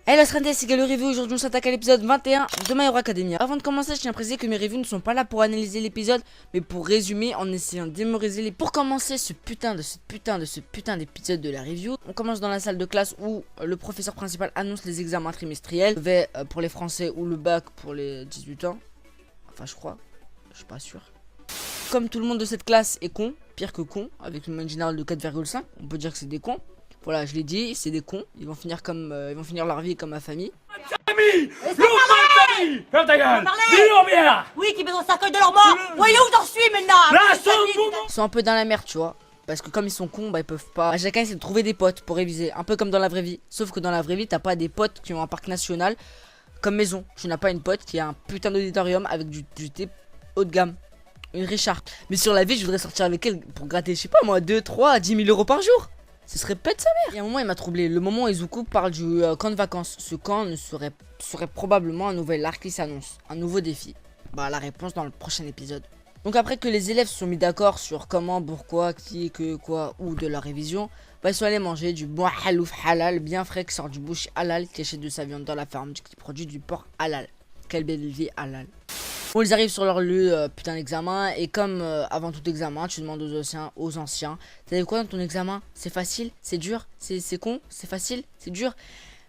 Hey la Strandé, c'est Gallo Review. Aujourd'hui on s'attaque à l'épisode 21 de My Hero Academia. Avant de commencer, je tiens à préciser que mes reviews ne sont pas là pour analyser l'épisode, mais pour résumer en essayant de mémoriser les... Pour commencer ce putain d'épisode de la review, on commence dans la salle de classe où le professeur principal annonce les examens trimestriels. V pour les français ou le bac pour les 18 ans. Enfin je crois, je suis pas sûr. Comme tout le monde de cette classe est con, pire que con, avec une moyenne générale de 4,5, on peut dire que c'est des cons. Voilà, je l'ai dit, c'est des cons. Ils vont finir comme, ils vont finir leur vie comme ma famille. Famille, famille. Ferme ta gueule. Dis-nous bien. Oui, qui met son cercueil de leur mort. Voyez où j'en suis maintenant. Ils sont un peu dans la merde, tu vois. Parce que comme ils sont cons, bah ils peuvent pas. À chacun, c'est de trouver des potes pour réviser. Un peu comme dans la vraie vie. Sauf que dans la vraie vie, t'as pas des potes qui ont un parc national comme maison. Tu n'as pas une pote qui a un putain d'auditorium avec du thé haut de gamme. Une Richard. Mais sur la vie, je voudrais sortir avec elle pour gratter, je sais pas moi, 2, 3, 10 000 euros par jour. Ce serait pète sa mère. Il y a un moment, il m'a troublé. Le moment où Izuku parle du camp de vacances. Ce camp serait probablement un nouvel arc qui s'annonce. Un nouveau défi. Bah, la réponse dans le prochain épisode. Donc, après que les élèves se sont mis d'accord sur comment, pourquoi, qui, que, quoi, ou de leur révision, bah, ils sont allés manger du bon halouf halal bien frais qui sort du boucher halal qui achète de sa viande dans la ferme qui produit du porc halal. Quelle belle vie halal. Bon, ils arrivent sur leur lieu, putain d'examen, et comme avant tout examen, tu demandes aux anciens, t'as dit quoi dans ton examen? C'est facile? C'est dur? C'est con? C'est facile? C'est dur?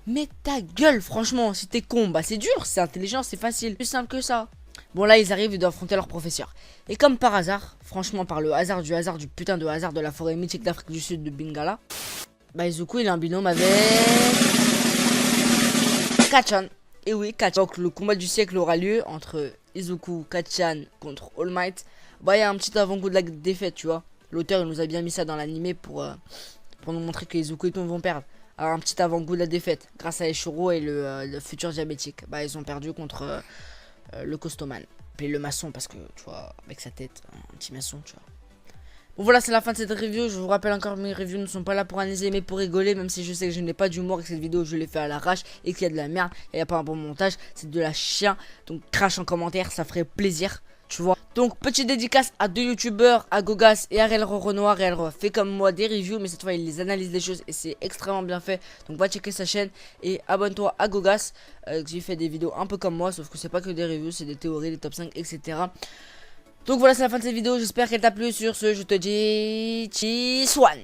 Mais ta gueule, franchement, si t'es con, bah c'est dur, c'est intelligent, c'est facile, plus simple que ça. Bon là, ils arrivent, ils doivent affronter leur professeur. Et comme par hasard, franchement par le hasard du putain de hasard de la forêt mythique d'Afrique du Sud de Bingala, bah Izuku il est en binôme avec... Kachan. Et oui, Kachan. Donc le combat du siècle aura lieu entre Izuku, Kachan contre All Might. Bah il y a un petit avant-goût de la défaite, tu vois. L'auteur il nous a bien mis ça dans l'animé pour nous montrer que Izuku et Tom vont perdre. Alors un petit avant-goût de la défaite grâce à Eshuro et le futur diabétique. Bah ils ont perdu contre le costoman. Puis le maçon parce que tu vois avec sa tête, un petit maçon, tu vois. Bon voilà, c'est la fin de cette review. Je vous rappelle encore, mes reviews ne sont pas là pour analyser mais pour rigoler. Même si je sais que je n'ai pas d'humour et que cette vidéo je l'ai fait à l'arrache et qu'il y a de la merde et il n'y a pas un bon montage, c'est de la chien. Donc crache en commentaire, ça ferait plaisir, tu vois. Donc petite dédicace à 2 youtubeurs, à Gogas et à Relro Renoir. Relro fait comme moi des reviews, mais cette fois il les analyse les choses et c'est extrêmement bien fait. Donc va checker sa chaîne et abonne-toi à Gogas, qui fait des vidéos un peu comme moi, sauf que c'est pas que des reviews, c'est des théories, des top 5, etc. Donc voilà, c'est la fin de cette vidéo, j'espère qu'elle t'a plu. Sur ce, je te dis Cheese One.